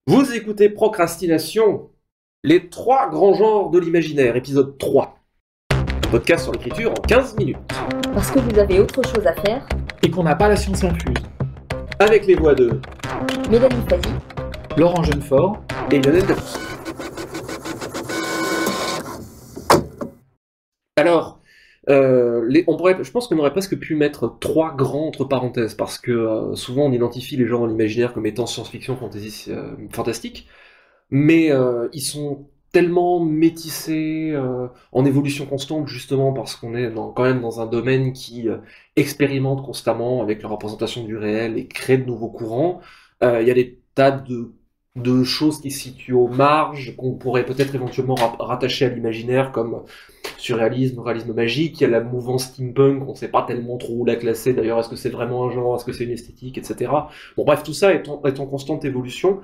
Vous écoutez Procrastination, les trois grands genres de l'imaginaire, épisode 3. Un podcast sur l'écriture en 15 minutes. Parce que vous avez autre chose à faire. Et qu'on n'a pas la science infuse. Avec les voix de Mélanie Fazi, Laurent Jeunefort et Lionel Dapousse. Alors, je pense qu'on aurait presque pu mettre trois grands entre parenthèses, parce que souvent on identifie les genres dans l'imaginaire comme étant science-fiction, fantasy, fantastique, mais ils sont tellement métissés, en évolution constante, justement parce qu'on est quand même dans un domaine qui expérimente constamment avec la représentation du réel et crée de nouveaux courants. Il y a des tas de choses qui se situent aux marges, qu'on pourrait peut-être éventuellement rattacher à l'imaginaire, comme surréalisme, réalisme magique. Il y a la mouvance steampunk, on ne sait pas tellement trop où la classer, d'ailleurs, est-ce que c'est vraiment un genre, est-ce que c'est une esthétique, etc. Bon bref, tout ça est en constante évolution.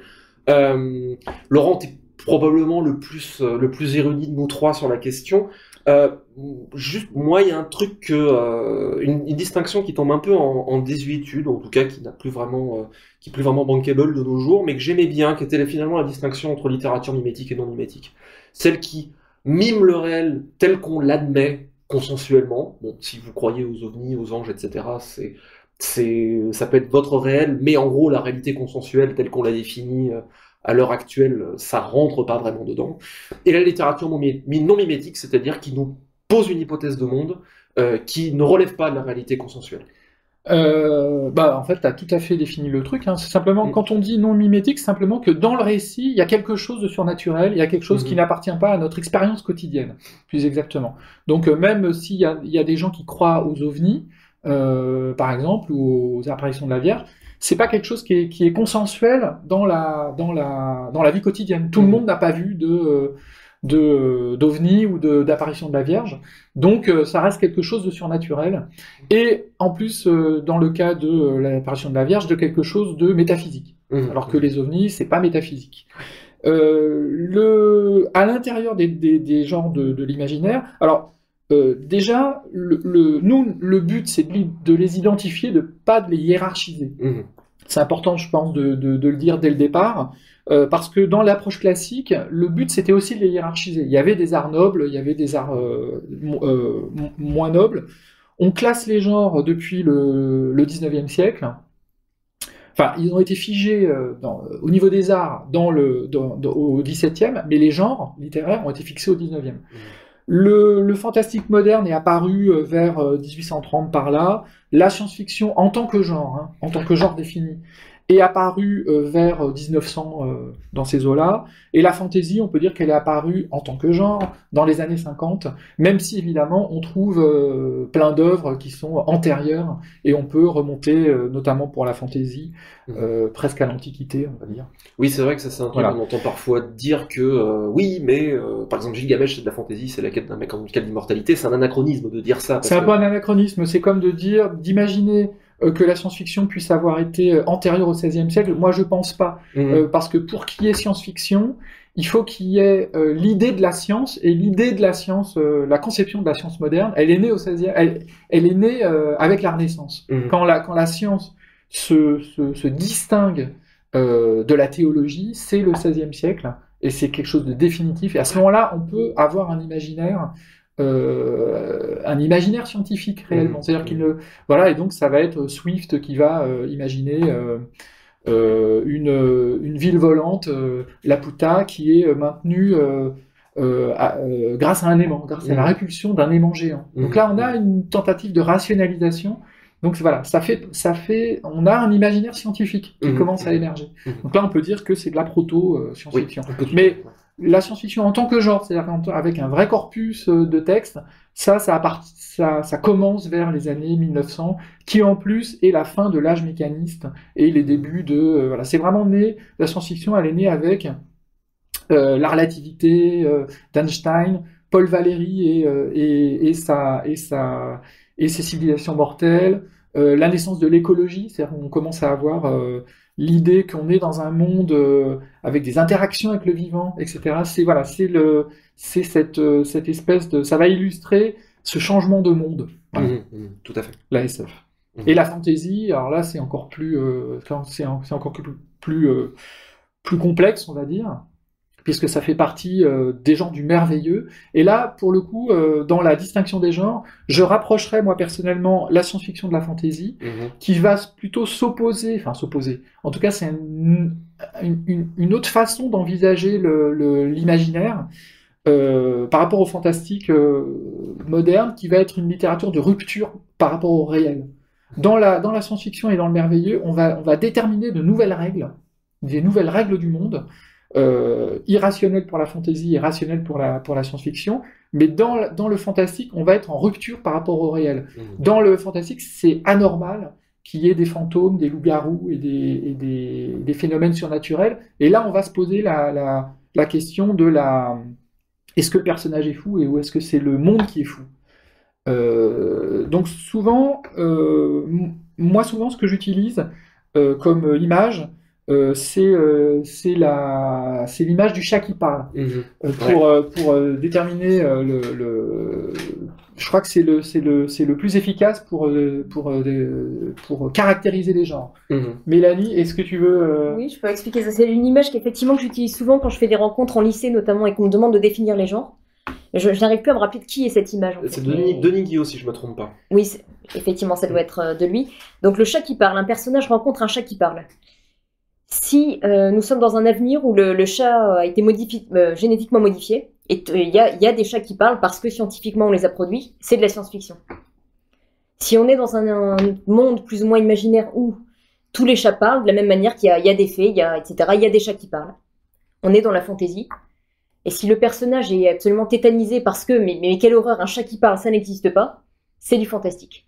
Laurent, t'es probablement le plus érudit de nous trois sur la question. Juste, moi, il y a un truc une distinction qui tombe un peu en désuétude, en tout cas qui n'a plus vraiment, qui est plus vraiment bankable de nos jours, mais que j'aimais bien, qui était finalement la distinction entre littérature mimétique et non mimétique. Celle qui mime le réel tel qu'on l'admet consensuellement. Bon, si vous croyez aux ovnis, aux anges, etc., ça peut être votre réel, mais en gros, la réalité consensuelle telle qu'on l'a définie à l'heure actuelle, ça rentre pas vraiment dedans. Et la littérature non mimétique, c'est-à-dire qui nous pose une hypothèse de monde qui ne relève pas de la réalité consensuelle. En fait, tu as tout à fait défini le truc. C'est simplement, quand on dit non mimétique, c'est simplement que dans le récit, il y a quelque chose de surnaturel, il y a quelque chose qui n'appartient pas à notre expérience quotidienne, plus exactement. Donc, même s'il y a des gens qui croient aux ovnis, par exemple, ou aux apparitions de la Vierge, c'est pas quelque chose qui est consensuel dans la vie quotidienne. Tout le monde n'a pas vu d'ovni ou d'apparition de la Vierge, donc ça reste quelque chose de surnaturel, et en plus dans le cas de l'apparition de la Vierge, de quelque chose de métaphysique, alors que les ovnis c'est pas métaphysique. À l'intérieur des genres de l'imaginaire, alors déjà le but c'est de les identifier, de pas de les hiérarchiser. C'est important, je pense, de le dire dès le départ, parce que dans l'approche classique, le but c'était aussi de les hiérarchiser. Il y avait des arts nobles, il y avait des arts moins nobles. On classe les genres depuis le 19e siècle. Enfin, ils ont été figés au niveau des arts au 17e, mais les genres littéraires ont été fixés au 19e. Le fantastique moderne est apparu vers 1830 par là. La science-fiction en tant que genre, en tant que genre défini, est apparue vers 1900 dans ces eaux-là. Et la fantasy, on peut dire qu'elle est apparue en tant que genre dans les années 50, même si évidemment on trouve plein d'œuvres qui sont antérieures, et on peut remonter, notamment pour la fantasy, presque à l'Antiquité, on va dire. Oui, c'est vrai que ça c'est un truc qu'on entend parfois dire que oui, mais par exemple Gilgamesh c'est de la fantasy, c'est la quête d'un mec en quête d'immortalité, c'est un anachronisme de dire ça. C'est un peu un anachronisme, c'est comme d'imaginer que la science-fiction puisse avoir été antérieure au XVIe siècle. Moi je pense pas, parce que pour qu'il y ait science-fiction, il faut qu'il y ait l'idée de la science, et l'idée de la science, la conception de la science moderne, elle est née au XVIe, elle est née avec la Renaissance. Quand la science se distingue de la théologie, c'est le XVIe siècle, et c'est quelque chose de définitif. Et à ce moment-là, on peut avoir un imaginaire scientifique réellement. C'est-à-dire et donc ça va être Swift qui va imaginer une ville volante, Laputa, qui est maintenue grâce à un aimant, grâce à la répulsion d'un aimant géant. Donc là, on a une tentative de rationalisation. Donc voilà, on a un imaginaire scientifique qui commence à émerger. Donc là, on peut dire que c'est de la proto-science-fiction. Mais la science-fiction en tant que genre, c'est-à-dire avec un vrai corpus de textes, ça commence vers les années 1900, qui en plus est la fin de l'âge mécaniste et les débuts c'est vraiment né, la science-fiction, elle est née avec la relativité d'Einstein, Paul Valéry et ses civilisations mortelles, la naissance de l'écologie, c'est-à-dire qu'on commence à avoir l'idée qu'on est dans un monde avec des interactions avec le vivant, etc. C'est cette espèce de, ça va illustrer ce changement de monde. Voilà. Tout à fait. La SF. Et la fantasy, alors là c'est encore plus plus complexe, on va dire, puisque ça fait partie des genres du merveilleux. Et là, pour le coup, dans la distinction des genres, je rapprocherais, moi, personnellement, la science-fiction de la fantasy, qui va plutôt s'opposer, en tout cas, c'est une autre façon d'envisager l'imaginaire par rapport au fantastique moderne, qui va être une littérature de rupture par rapport au réel. Dans la science-fiction et dans le merveilleux, on va déterminer de nouvelles règles, des nouvelles règles du monde, irrationnel pour la fantasy et rationnel pour la science-fiction, mais dans le fantastique, on va être en rupture par rapport au réel. Dans le fantastique, c'est anormal qu'il y ait des fantômes, des loups-garous et des phénomènes surnaturels, et là on va se poser la question de est-ce que le personnage est fou, ou est-ce que c'est le monde qui est fou. Donc souvent, moi souvent ce que j'utilise comme image, c'est l'image du chat qui parle. Pour déterminer je crois que c'est le plus efficace pour caractériser les genres. Mélanie, est-ce que tu veux Oui, je peux expliquer ça. C'est une image qu'effectivement que j'utilise souvent quand je fais des rencontres en lycée notamment et qu'on me demande de définir les genres. Je n'arrive plus à me rappeler de qui est cette image. C'est Denis Guillot, si je ne me trompe pas. Oui, effectivement, ça doit être de lui. Donc le chat qui parle, un personnage rencontre un chat qui parle. Si nous sommes dans un avenir où le chat a été génétiquement modifié, et il y a des chats qui parlent parce que scientifiquement on les a produits, c'est de la science-fiction. Si on est dans un monde plus ou moins imaginaire où tous les chats parlent, de la même manière qu'il y a des fées, etc., il y a des chats qui parlent. On est dans la fantaisie. Et si le personnage est absolument tétanisé parce que, mais quelle horreur, un chat qui parle, ça n'existe pas, c'est du fantastique.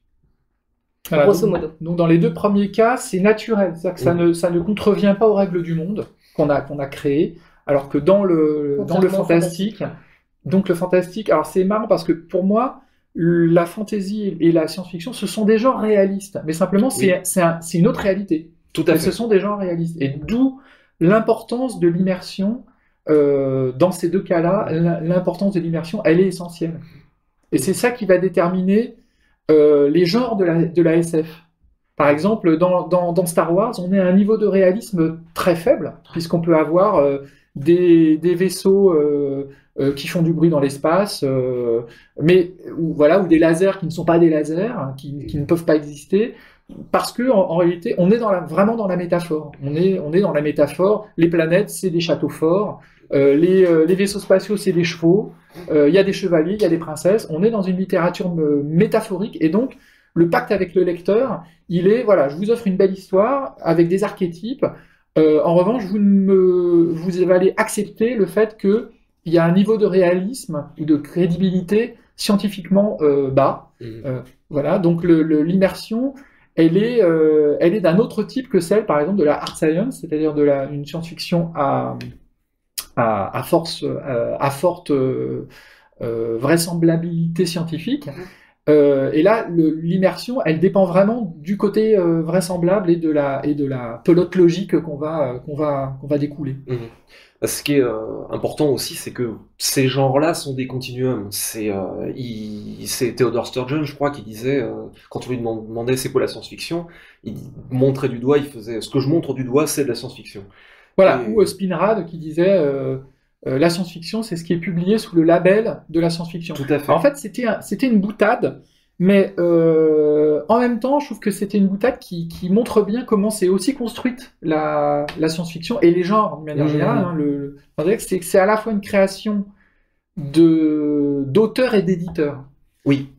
Voilà, grosso modo. Donc dans les deux premiers cas, c'est naturel, c'est-à-dire que ça ne contrevient pas aux règles du monde qu'on a créées, alors que dans le fantastique, alors c'est marrant parce que pour moi, la fantasy et la science-fiction, ce sont des genres réalistes, mais simplement c'est une autre réalité. Tout à fait. Ce sont des genres réalistes, et d'où l'importance de l'immersion. Dans ces deux cas-là, l'importance de l'immersion, elle est essentielle. Et c'est ça qui va déterminer les genres de la SF. Par exemple, dans Star Wars, on est à un niveau de réalisme très faible, puisqu'on peut avoir des vaisseaux qui font du bruit dans l'espace, ou des lasers qui ne sont pas des lasers, qui ne peuvent pas exister. Parce que en réalité, on est vraiment dans la métaphore. On est dans la métaphore. Les planètes, c'est des châteaux forts. Les vaisseaux spatiaux, c'est des chevaux. Il y a des chevaliers, il y a des princesses. On est dans une littérature métaphorique. Et donc, le pacte avec le lecteur, il est, voilà, je vous offre une belle histoire avec des archétypes. En revanche, vous allez accepter le fait qu'il y a un niveau de réalisme ou de crédibilité scientifiquement bas. Voilà, donc l'immersion, elle est d'un autre type que celle, par exemple, de la hard science, c'est-à-dire une science-fiction à forte vraisemblabilité scientifique. Et là, l'immersion, elle dépend vraiment du côté vraisemblable et de la pelote logique qu'on va découler. Ce qui est important aussi, c'est que ces genres-là sont des continuums. C'est Theodore Sturgeon, je crois, qui disait, quand on lui demandait c'est quoi la science-fiction, il montrait du doigt, il faisait ce que je montre du doigt, c'est de la science-fiction. Voilà, ou Spinrad qui disait la science-fiction, c'est ce qui est publié sous le label de la science-fiction. Tout à fait. Alors, en fait, c'était une boutade, mais en même temps, je trouve que c'était une boutade qui montre bien comment c'est aussi construite la science-fiction et les genres, de manière générale. C'est à la fois une création d'auteurs et d'éditeurs. Oui.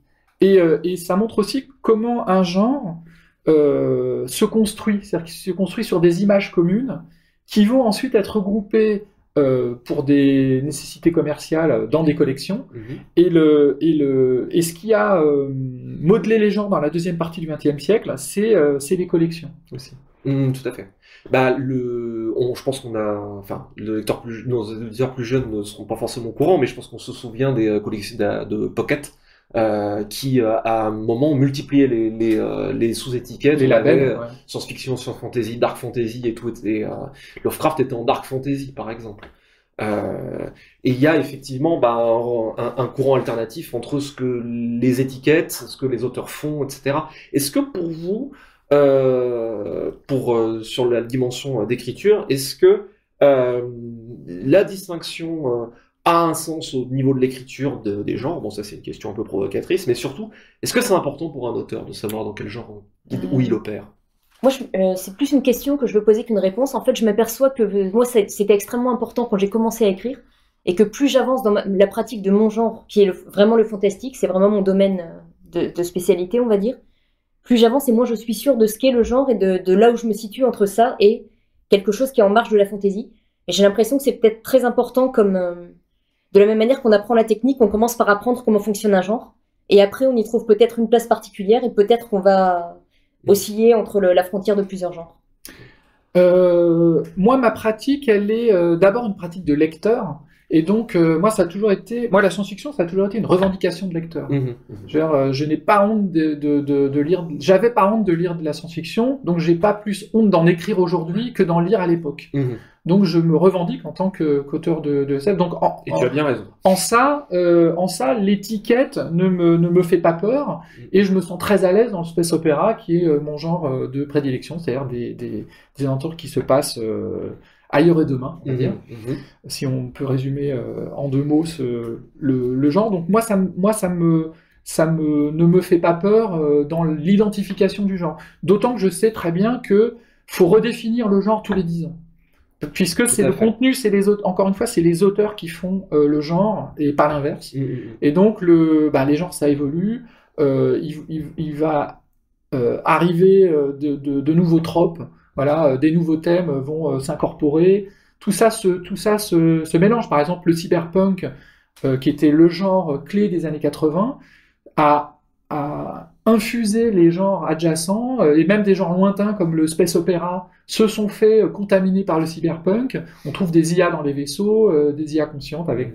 Et ça montre aussi comment un genre se construit, c'est-à-dire qu'il se construit sur des images communes qui vont ensuite être regroupées pour des nécessités commerciales dans des collections. Et ce qui a modelé les genres dans la deuxième partie du XXe siècle, c'est les collections aussi. Tout à fait. Je pense qu'on a, enfin, nos auditeurs plus jeunes ne seront pas forcément au courant, mais je pense qu'on se souvient des collections de Pocket. Qui à un moment ont multiplié les sous-étiquettes, les labels, science-fiction, science-fantasy, dark fantasy et tout. Lovecraft était en dark fantasy, par exemple. Et il y a effectivement un courant alternatif entre ce que les étiquettes, ce que les auteurs font, etc. Est-ce que pour vous, sur la dimension d'écriture, est-ce que La distinction a un sens au niveau de l'écriture des genres. Bon, ça c'est une question un peu provocatrice, mais surtout, est-ce que c'est important pour un auteur de savoir dans quel genre où il opère? Moi, c'est plus une question que je veux poser qu'une réponse. En fait, je m'aperçois que moi, c'était extrêmement important quand j'ai commencé à écrire, et que plus j'avance dans la pratique de mon genre, qui est vraiment le fantastique, c'est vraiment mon domaine de spécialité, on va dire, plus j'avance et moins je suis sûre de ce qu'est le genre et de là où je me situe entre ça et quelque chose qui est en marge de la fantaisie. Et j'ai l'impression que c'est peut-être très important comme... de la même manière qu'on apprend la technique, on commence par apprendre comment fonctionne un genre, et après on y trouve peut-être une place particulière, et peut-être qu'on va osciller entre la frontière de plusieurs genres. Moi, ma pratique, elle est d'abord une pratique de lecteur. Et donc, moi, la science-fiction, ça a toujours été une revendication de lecteur. Je n'ai pas honte de lire, j'avais pas honte de lire de la science-fiction, donc j'ai pas plus honte d'en écrire aujourd'hui que d'en lire à l'époque. Donc, je me revendique en tant qu'auteur de SF. Donc, et tu as bien raison. En ça, l'étiquette ne me fait pas peur, et je me sens très à l'aise dans le space opéra, qui est mon genre de prédilection, c'est-à-dire des aventures qui se passent ailleurs et demain, on va dire, si on peut résumer en 2 mots le genre. Donc moi, ça ne me fait pas peur dans l'identification du genre. D'autant que je sais très bien que faut redéfinir le genre tous les 10 ans. Puisque c'est le contenu, encore une fois, c'est les auteurs qui font le genre, et pas l'inverse. Et donc, les genres, ça évolue. Il va arriver de nouveaux tropes. Voilà, des nouveaux thèmes vont s'incorporer. Tout ça se mélange. Par exemple, le cyberpunk, qui était le genre clé des années 80, a infusé les genres adjacents, et même des genres lointains comme le space opéra se sont fait contaminer par le cyberpunk. On trouve des IA dans les vaisseaux, des IA conscientes avec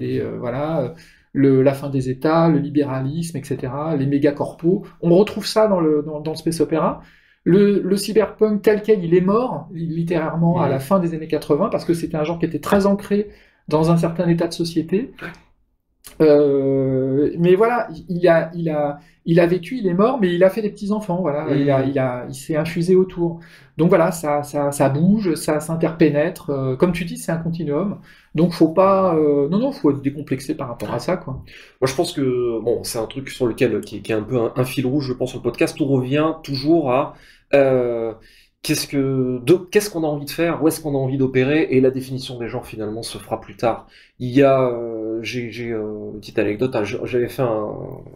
la fin des États, le libéralisme, etc., les méga-corpos. On retrouve ça dans le space opéra. Le cyberpunk tel quel, il est mort, littérairement, à la fin des années 80, parce que c'était un genre qui était très ancré dans un certain état de société. Mais voilà, il a vécu, il est mort, mais il a fait des petits-enfants, voilà, il s'est infusé autour. Donc voilà, ça bouge, ça s'interpénètre. Comme tu dis, c'est un continuum. Donc faut pas... faut être décomplexé par rapport à ça, quoi. Moi, je pense que, c'est un truc sur lequel, qui est un peu un fil rouge, je pense, sur le podcast. Tout revient toujours à... qu'est-ce qu'on a envie de faire, où est-ce qu'on a envie d'opérer, et la définition des genres finalement se fera plus tard. Il y a, j'ai une petite anecdote, j'avais fait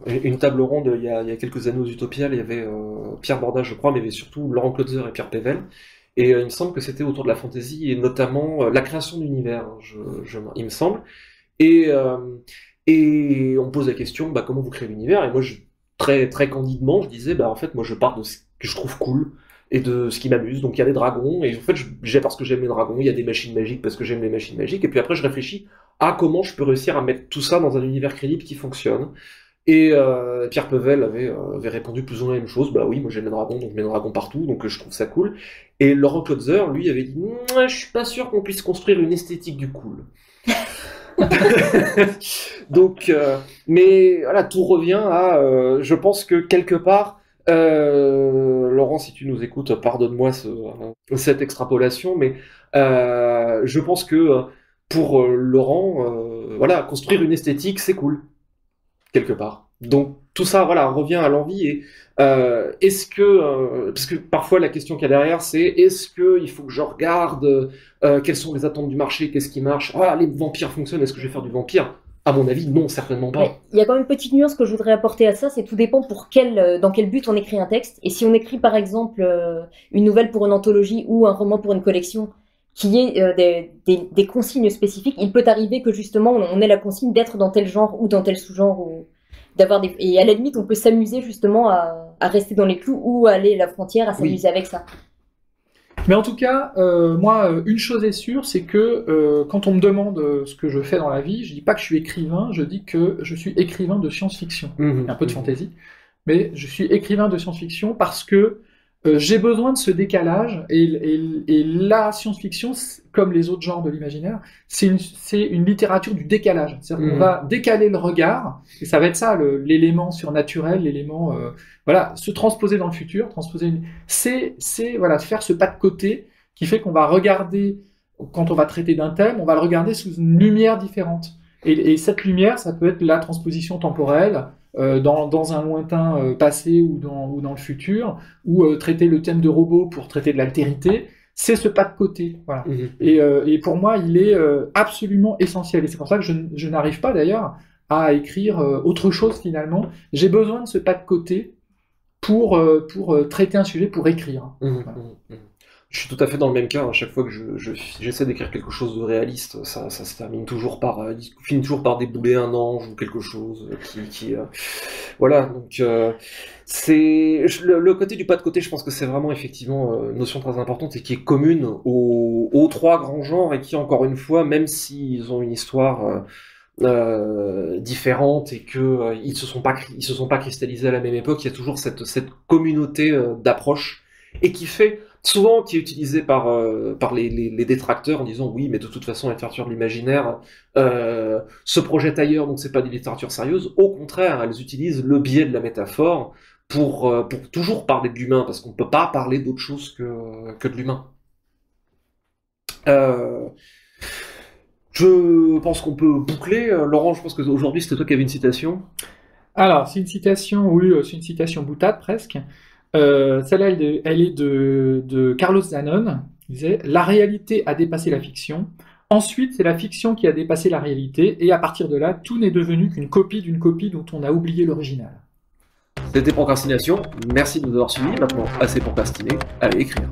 une table ronde il y a quelques années aux Utopiales, il y avait Pierre Bordas, je crois, mais il y avait surtout Laurent Klotzer et Pierre Pével, et il me semble que c'était autour de la fantasy, et notamment la création d'univers, il me semble, et on pose la question, comment vous créez l'univers, et moi, très, très candidement, je disais, en fait, moi, je pars de ce que je trouve cool, et de ce qui m'amuse. Donc il y a des dragons, et en fait j'aime parce que j'aime les dragons, il y a des machines magiques parce que j'aime les machines magiques, et puis après je réfléchis à comment je peux réussir à mettre tout ça dans un univers crédible qui fonctionne. Et Pierre Pevel avait répondu plus ou moins la même chose, oui, moi j'aime les dragons, donc je mets des dragons partout, donc je trouve ça cool. Et Laurent Klotzer, lui, avait dit je suis pas sûr qu'on puisse construire une esthétique du cool. Donc, mais voilà, tout revient à, je pense que quelque part, Laurent, si tu nous écoutes, pardonne-moi cette extrapolation, mais je pense que pour Laurent, construire une esthétique, c'est cool, quelque part. Donc tout ça, revient à l'envie. Et est-ce que, parce que parfois la question qu'il y a derrière, c'est est-ce que il faut que je regarde quelles sont les attentes du marché, qu'est-ce qui marche, les vampires fonctionnent, est-ce que je vais faire du vampire? À mon avis, non, certainement pas. Il y a quand même une petite nuance que je voudrais apporter à ça, c'est tout dépend dans quel but on écrit un texte. Et si on écrit par exemple une nouvelle pour une anthologie ou un roman pour une collection qui est des consignes spécifiques, il peut arriver que justement on ait la consigne d'être dans tel genre ou dans tel sous-genre, ou et à la limite on peut s'amuser justement à rester dans les clous ou à aller à la frontière, à s'amuser avec ça. Mais en tout cas, moi, une chose est sûre, c'est que quand on me demande ce que je fais dans la vie, je dis pas que je suis écrivain, je dis que je suis écrivain de science-fiction. Un peu de fantaisie, mais je suis écrivain de science-fiction parce que j'ai besoin de ce décalage, et la science-fiction, comme les autres genres de l'imaginaire, c'est une littérature du décalage. C'est-à-dire qu'on va décaler le regard, et ça va être ça, l'élément surnaturel, l'élément, se transposer dans le futur, faire ce pas de côté qui fait qu'on va regarder quand on va traiter d'un thème, on va le regarder sous une lumière différente. Et cette lumière, ça peut être la transposition temporelle dans un lointain passé ou dans le futur, ou traiter le thème de robot pour traiter de l'altérité. C'est ce pas de côté. Voilà. Et pour moi, il est absolument essentiel. Et c'est pour ça que je n'arrive pas d'ailleurs à écrire autre chose finalement. J'ai besoin de ce pas de côté pour traiter un sujet, pour écrire. Voilà. Je suis tout à fait dans le même cas. À chaque fois que j'essaie d'écrire quelque chose de réaliste, ça se termine toujours finit toujours par débouler un ange ou quelque chose qui voilà. Donc c'est le côté du pas de côté. Je pense que c'est vraiment effectivement une notion très importante et qui est commune aux trois grands genres et qui, encore une fois, même s'ils ont une histoire différente et que ils se sont pas cristallisés à la même époque, il y a toujours cette communauté d'approche et qui est utilisée par les détracteurs en disant oui, mais de toute façon la littérature de l'imaginaire se projette ailleurs, donc c'est pas des littératures sérieuses. Au contraire, elles utilisent le biais de la métaphore pour toujours parler de l'humain, parce qu'on peut pas parler d'autre chose que de l'humain. Je pense qu'on peut boucler. Laurent, je pense qu'aujourd'hui c'était toi qui avais une citation. Alors, c'est une citation, oui, c'est une citation boutade presque. Celle-là, elle est de Carlos Zanon. Il disait « La réalité a dépassé la fiction. Ensuite, c'est la fiction qui a dépassé la réalité. Et à partir de là, tout n'est devenu qu'une copie d'une copie dont on a oublié l'original. » C'était Procrastination. Merci de nous avoir suivis. Maintenant, assez procrastiné. Allez écrire.